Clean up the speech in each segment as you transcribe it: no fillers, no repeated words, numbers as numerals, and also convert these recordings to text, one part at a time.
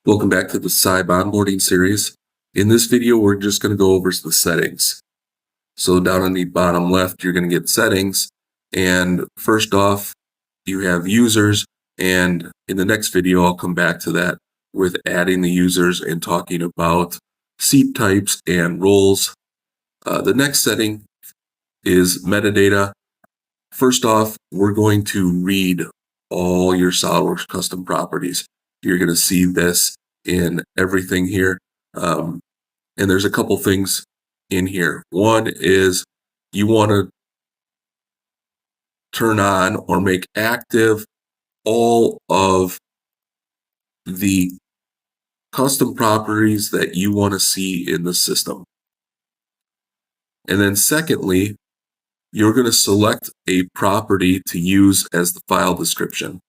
Welcome back to the Sibe Onboarding series. In this video, we're just going to go over the settings. So down on the bottom left, you're going to get settings. And first off, you have users. And in the next video, I'll come back to that with adding the users and talking about seat types and roles. The next setting is metadata. First off, we're going to read all your SolidWorks custom properties. You're going to see this in everything here. And there's a couple things in here. One is you want to turn on or make active all of the custom properties that you want to see in the system. And then secondly, you're going to select a property to use as the file description.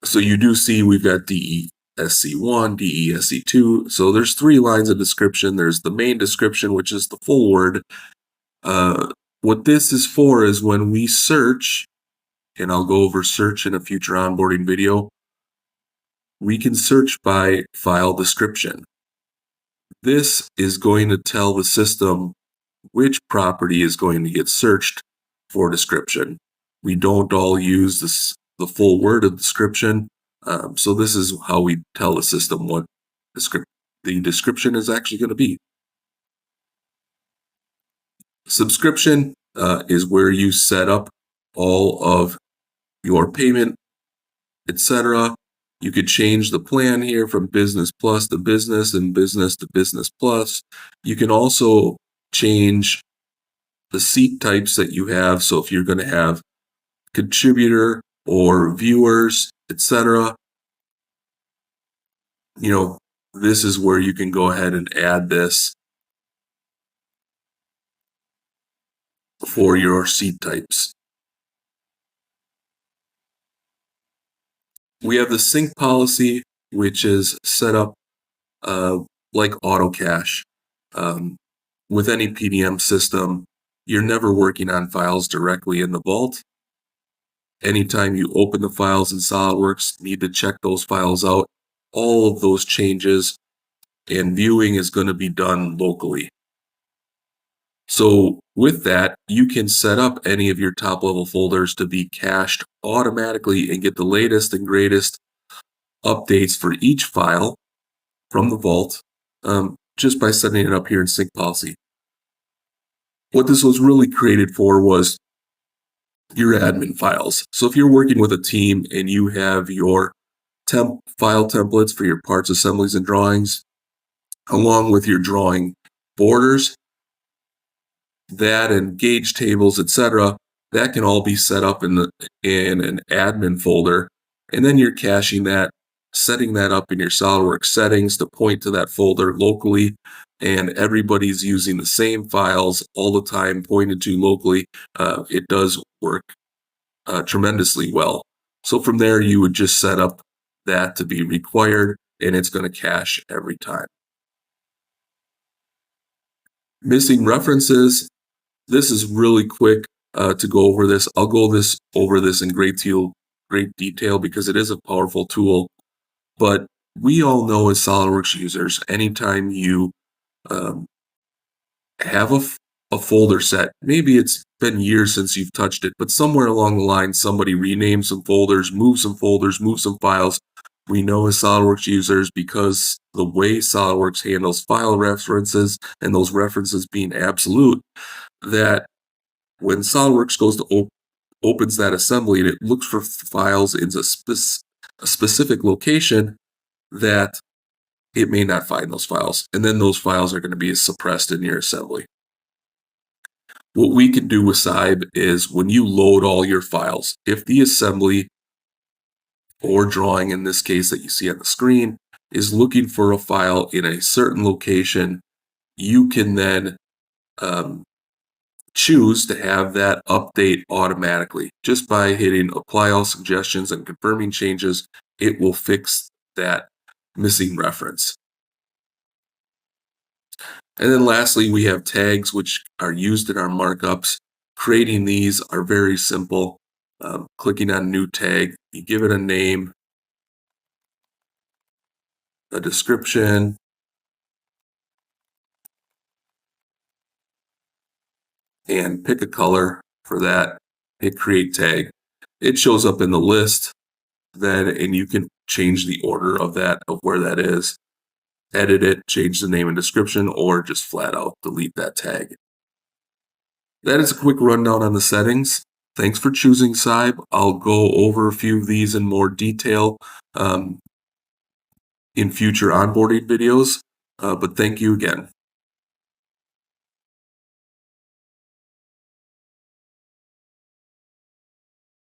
So you do see we've got DESC1, DESC2. So there's 3 lines of description. There's the main description, which is the full word. What this is for is when we search, and I'll go over search in a future onboarding video, we can search by file description. This is going to tell the system which property is going to get searched for description. We don't all use the full word of description. So this is how we tell the system what the description is actually going to be. Subscription is where you set up all of your payment, etc. You could change the plan here from Business Plus to Business and Business to Business Plus. You can also change the seat types that you have. So if you're going to have contributor or viewers, etc., this is where you can go ahead and add this for your seat types. We have the sync policy, which is set up like auto cache. With any PDM system, you're never working on files directly in the vault. Anytime you open the files in SolidWorks, need to check those files out. All of those changes and viewing is going to be done locally. So with that, you can set up any of your top level folders to be cached automatically and get the latest and greatest updates for each file from the vault just by setting it up here in sync policy. What this was really created for was your admin files. So if you're working with a team and you have your file templates for your parts, assemblies, and drawings, along with your drawing borders, that and gauge tables, etc., that can all be set up in an admin folder, and then you're caching that, setting that up in your SolidWorks settings to point to that folder locally, and everybody's using the same files all the time pointed to locally. It does work tremendously well. So from there, you would just set up that to be required, and it's going to cache every time. Missing references. This is really quick to go over this. I'll go over this in great detail because it is a powerful tool. But we all know as SolidWorks users, anytime you have a folder set, maybe it's been years since you've touched it, but somewhere along the line, somebody renamed some folders, moved some files. We know as SolidWorks users, because the way SolidWorks handles file references and those references being absolute, that when SolidWorks goes to opens that assembly and it looks for files in a specific location, that it may not find those files. And then those files are going to be suppressed in your assembly. What we can do with Sibe is when you load all your files, if the assembly or drawing in this case that you see on the screen is looking for a file in a certain location, you can then choose to have that update automatically. Just by hitting apply all suggestions and confirming changes, it will fix that missing reference. And then lastly, we have tags, which are used in our markups. Creating these are very simple. Clicking on new tag, you give it a name, a description, and pick a color for that. Hit create tag. It shows up in the list then, and you can change the order of where that is, edit it, change the name and description, or just flat out delete that tag. That is a quick rundown on the settings. Thanks for choosing Sibe. I'll go over a few of these in more detail in future onboarding videos, but thank you again.